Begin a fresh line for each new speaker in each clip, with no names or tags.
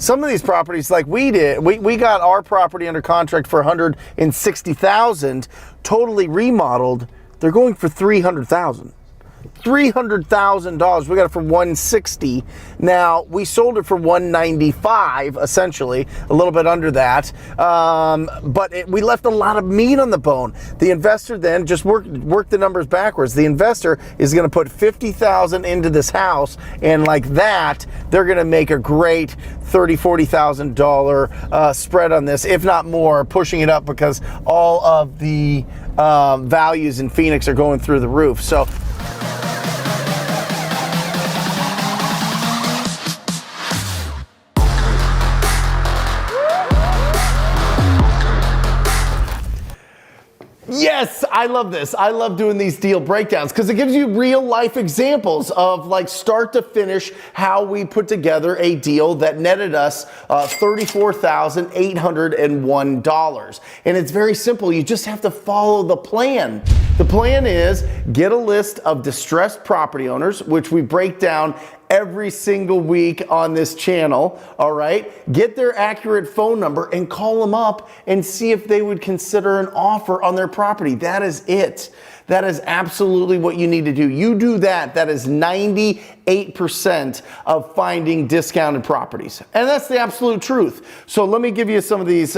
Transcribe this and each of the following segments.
some of these properties, like we did, we got our property under contract for $160,000, totally remodeled. They're going for $300,000. $300,000. We got it for $160. Now we sold it for $195, essentially, a little bit under that. But we left a lot of meat on the bone. The investor then just worked the numbers backwards. The investor is going to put $50,000 into this house, and like that, they're going to make a great $30,000-$40,000 spread on this, if not more, pushing it up because all of the values in Phoenix are going through the roof. So. Yes, I love this. I love doing these deal breakdowns because it gives you real life examples of like start to finish how we put together a deal that netted us $34,801. And it's very simple. You just have to follow the plan. The plan is get a list of distressed property owners, which we break down every single week on this channel, all right? Get their accurate phone number and call them up and see if they would consider an offer on their property. That is it. That is absolutely what you need to do. You do that, that is 98% of finding discounted properties. And that's the absolute truth. So let me give you some of these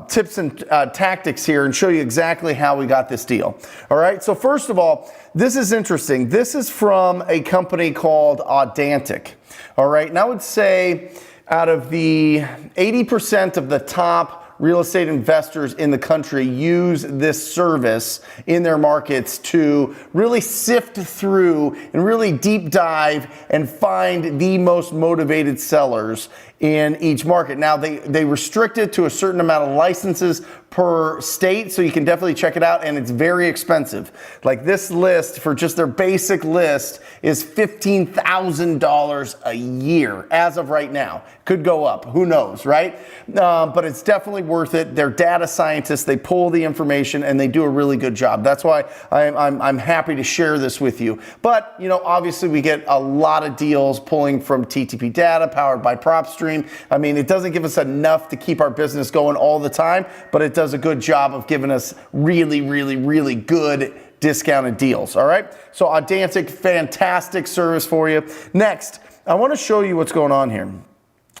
tips and tactics here and show you exactly how we got this deal. All right, so first of all, this is interesting. This is from a company called Audantic. All right, and I would say out of the 80% of the top real estate investors in the country use this service in their markets to really sift through and really deep dive and find the most motivated sellers in each market. Now they restrict it to a certain amount of licenses per state, so you can definitely check it out, and it's very expensive. Like this list for just their basic list is $15,000 a year as of right now. Could go up, who knows, right? But it's definitely worth it. They're data scientists, they pull the information and they do a really good job. That's why I'm happy to share this with you. But you know, obviously we get a lot of deals pulling from TTP data powered by PropStream. I mean, it doesn't give us enough to keep our business going all the time, but it does a good job of giving us really, really, really good discounted deals. All right. So Audantic, fantastic service for you. Next, I want to show you what's going on here.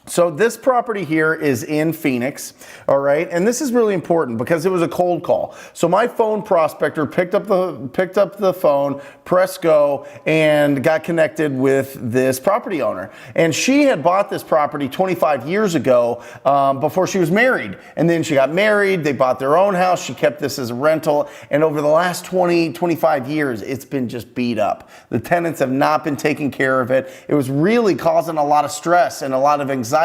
So this property here is in Phoenix, all right, and this is really important because it was a cold call. So my phone prospector picked up the phone, pressed go, and got connected with this property owner. And she had bought this property 25 years ago before she was married. And then she got married, they bought their own house, she kept this as a rental, and over the last 25 years, it's been just beat up. The tenants have not been taking care of it. It was really causing a lot of stress and a lot of anxiety.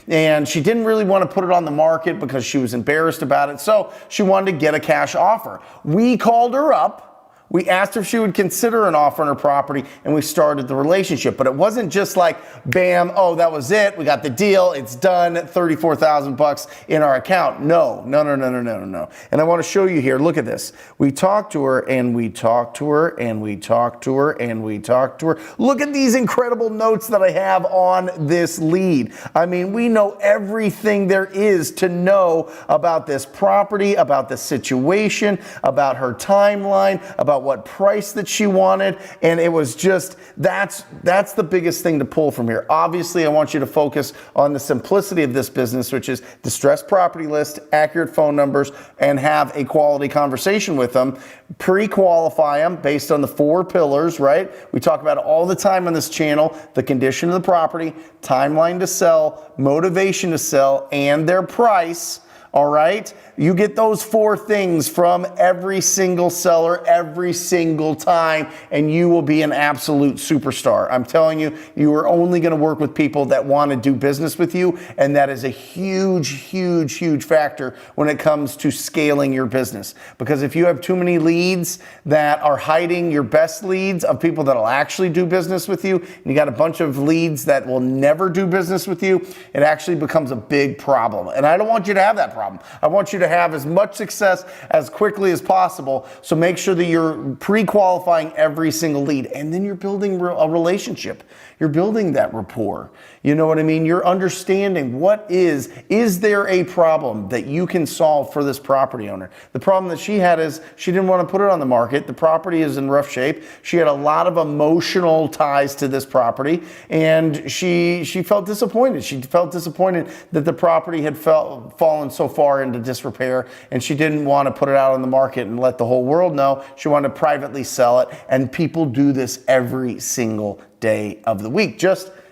And she didn't really want to put it on the market because she was embarrassed about it. So she wanted to get a cash offer. We called her up. We asked her if she would consider an offer on her property, and we started the relationship. But it wasn't just like, bam, oh, that was it. We got the deal. It's done. $34,000 in our account. No. And I want to show you here. Look at this. We talked to her, and we talked to her, and we talked to her, and we talked to her. Look at these incredible notes that I have on this lead. I mean, we know everything there is to know about this property, about the situation, about her timeline, about what price that she wanted, and it was just, that's the biggest thing to pull from here. Obviously, I want you to focus on the simplicity of this business, which is distressed property list, accurate phone numbers, and have a quality conversation with them. Pre-qualify them based on the 4 pillars, right? We talk about it all the time on this channel: the condition of the property, timeline to sell, motivation to sell, and their price. All right, you get those 4 things from every single seller every single time, and you will be an absolute superstar. I'm telling you, you are only going to work with people that want to do business with you, and that is a huge factor when it comes to scaling your business. Because if you have too many leads that are hiding your best leads of people that will actually do business with you, and you got a bunch of leads that will never do business with you, it actually becomes a big problem. And I don't want you to have that problem. I want you to have as much success as quickly as possible. So make sure that you're pre-qualifying every single lead, and then you're building a relationship. You're building that rapport. You know what I mean? You're understanding is there a problem that you can solve for this property owner? The problem that she had is she didn't want to put it on the market. The property is in rough shape. She had a lot of emotional ties to this property, and she felt disappointed. She felt disappointed that the property had fallen so far into disrepair, and she didn't want to put it out on the market and let the whole world know. She wanted to privately sell it, and people do this every single day of the week.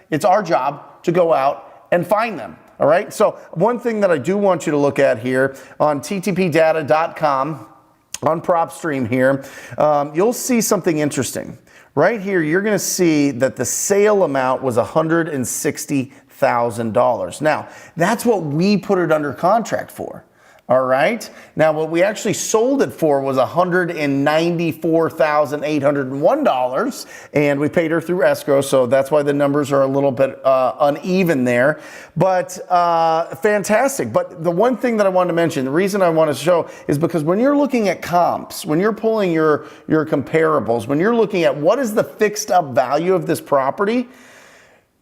It's our job to go out and find them. All right. So one thing that I do want you to look at here on ttpdata.com on PropStream here, you'll see something interesting. Right here, you're going to see that the sale amount was $160,000. Now, that's what we put it under contract for. All right. Now, what we actually sold it for was $194,801, and we paid her through escrow, so that's why the numbers are a little bit uneven there. But fantastic. But the one thing that I wanted to mention, the reason I want to show is because when you're looking at comps, when you're pulling your comparables, when you're looking at what is the fixed up value of this property,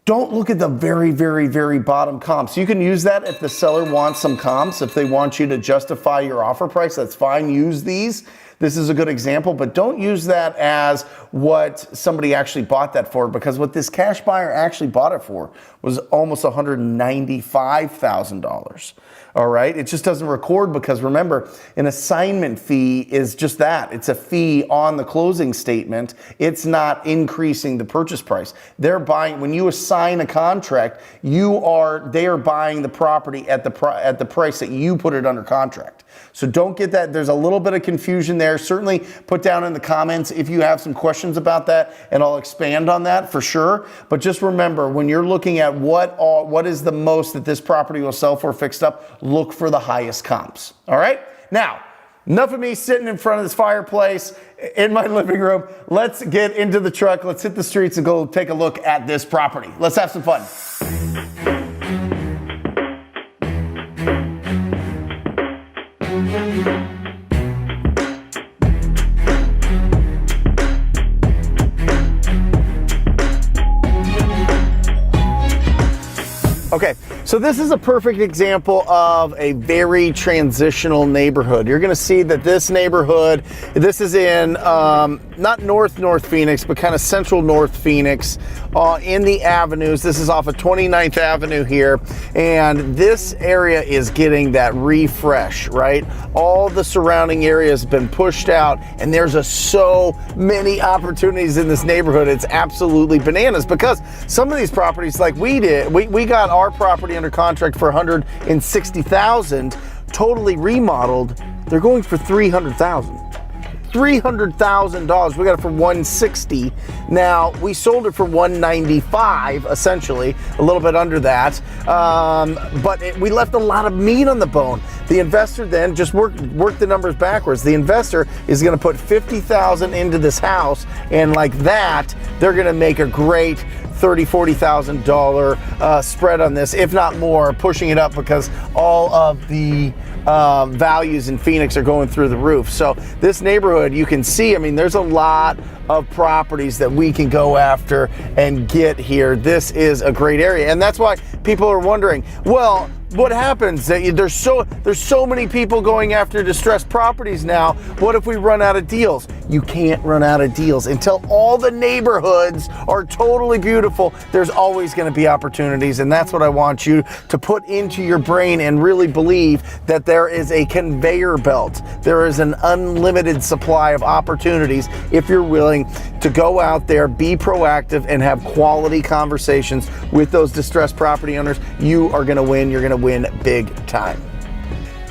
don't look at the very, very, very bottom comps. You can use that if the seller wants some comps. If they want you to justify your offer price, that's fine. Use these. This is a good example, but don't use that as what somebody actually bought that for, because what this cash buyer actually bought it for was almost $195,000. All right. It just doesn't record because remember, an assignment fee is just that. It's a fee on the closing statement. It's not increasing the purchase price. They're buying, when you assign a contract, they are buying the property at the price that you put it under contract. So don't get that. There's a little bit of confusion there. Certainly put down in the comments if you have some questions about that, and I'll expand on that for sure. But just remember, when you're looking at what is the most that this property will sell for fixed up, look for the highest comps. All right. Now, enough of me sitting in front of this fireplace in my living room. Let's get into the truck. Let's hit the streets and go take a look at this property. Let's have some fun. Okay, so this is a perfect example of a very transitional neighborhood. You're gonna see that this neighborhood, this is in not North Phoenix, but kind of central North Phoenix in the avenues. This is off of 29th Avenue here, and this area is getting that refresh, right? All the surrounding area has been pushed out, and there's so many opportunities in this neighborhood. It's absolutely bananas because some of these properties, like we did, we got our property under contract for $160,000, totally remodeled. They're going for $300,000. $300,000. We got it for $160,000. Now we sold it for $195,000, essentially a little bit under that. But we left a lot of meat on the bone. The investor then just worked the numbers backwards. The investor is going to put $50,000 into this house, and like that, they're going to make a great $30,000-$40,000 spread on this, if not more, pushing it up because all of the values in Phoenix are going through the roof. So this neighborhood, you can see, I mean, there's a lot of properties that we can go after and get here. This is a great area, and that's why people are wondering, well, what happens? There's so many people going after distressed properties now. What if we run out of deals? You can't run out of deals until all the neighborhoods are totally beautiful. There's always going to be opportunities, and that's what I want you to put into your brain and really believe that there is a conveyor belt. There is an unlimited supply of opportunities if you're willing to go out there, be proactive, and have quality conversations with those distressed property owners. You are going to win. You're going to win big time.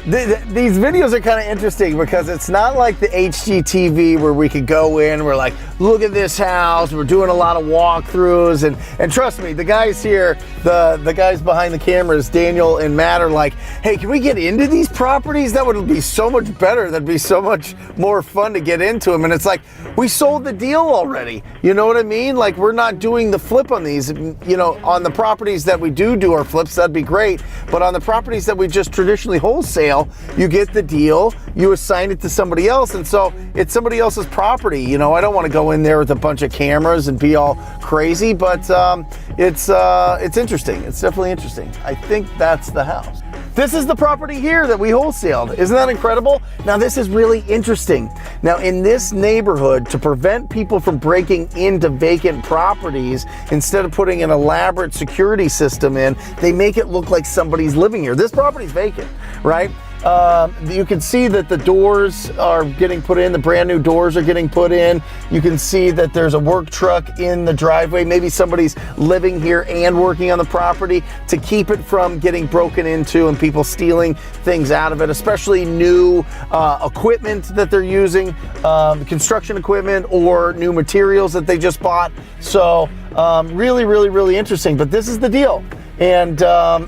These videos are kind of interesting because it's not like the HGTV where we could go in, we're like, look at this house, we're doing a lot of walkthroughs, and trust me, the guys here, the guys behind the cameras, Daniel and Matt, are like, hey, can we get into these properties? That would be so much better. That'd be so much more fun to get into them. And it's like, we sold the deal already. You know what I mean? Like, we're not doing the flip on these. You know, on the properties that we do our flips, that'd be great. But on the properties that we just traditionally wholesale, sale, you get the deal, you assign it to somebody else, and so it's somebody else's property. You know, I don't want to go in there with a bunch of cameras and be all crazy, but it's interesting. It's definitely interesting. I think that's the house. This is the property here that we wholesaled. Isn't that incredible? Now this is really interesting. Now in this neighborhood, to prevent people from breaking into vacant properties, instead of putting an elaborate security system in, they make it look like somebody's living here. This property's vacant, right? You can see that the doors are getting put in, the brand new doors are getting put in. You can see that there's a work truck in the driveway. Maybe somebody's living here and working on the property to keep it from getting broken into and people stealing things out of it, especially new equipment that they're using, construction equipment or new materials that they just bought. So really interesting, but this is the deal. And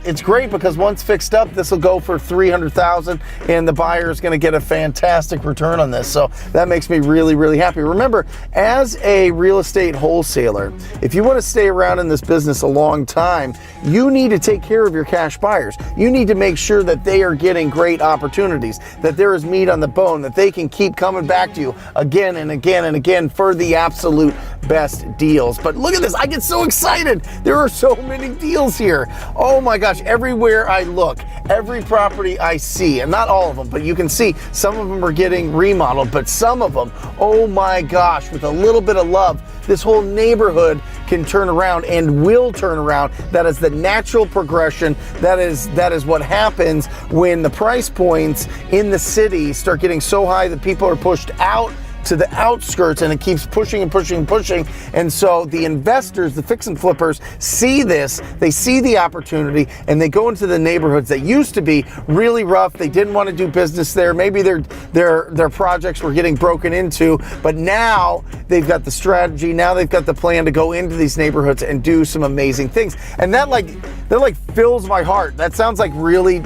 it's great because once fixed up, this will go for $300,000 and the buyer is going to get a fantastic return on this. So that makes me really happy. Remember, as a real estate wholesaler, if you want to stay around in this business a long time, you need to take care of your cash buyers. You need to make sure that they are getting great opportunities, that there is meat on the bone, that they can keep coming back to you again and again and again for the absolute best deals. But look at this, I get so excited. There are so many deals here. Oh my gosh, everywhere I look, every property I see, and not all of them, but you can see some of them are getting remodeled, but some of them, oh my gosh, with a little bit of love, this whole neighborhood can turn around and will turn around. That is the natural progression. That is what happens when the price points in the city start getting so high that people are pushed out to the outskirts, and it keeps pushing and pushing and pushing. And so the investors, the fix and flippers, see this, they see the opportunity, and they go into the neighborhoods that used to be really rough. They didn't want to do business there. Maybe their projects were getting broken into, but now they've got the strategy, now they've got the plan to go into these neighborhoods and do some amazing things. And that fills my heart. That sounds like really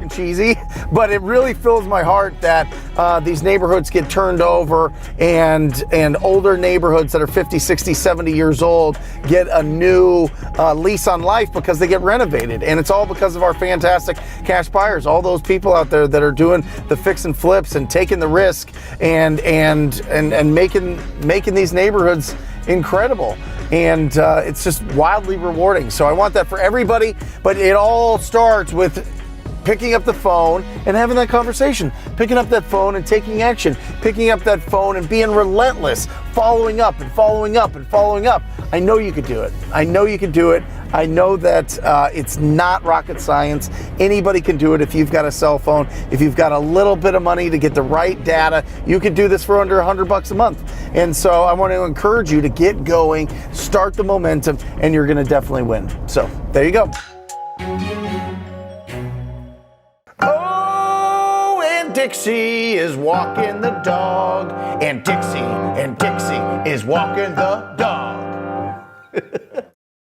cheesy, but it really fills my heart that these neighborhoods get turned over, and older neighborhoods that are 50, 60, 70 years old get a new lease on life because they get renovated. And it's all because of our fantastic cash buyers, all those people out there that are doing the fix and flips and taking the risk and making these neighborhoods incredible. And it's just wildly rewarding. So I want that for everybody, but it all starts with picking up the phone and having that conversation, picking up that phone and taking action, picking up that phone and being relentless, following up and following up and following up. I know you could do it. I know you can do it. I know that it's not rocket science. Anybody can do it if you've got a cell phone, if you've got a little bit of money to get the right data. You could do this for under $100 a month. And so I want to encourage you to get going, start the momentum, and you're going to definitely win. So there you go. Dixie is walking the dog, and Dixie is walking the dog.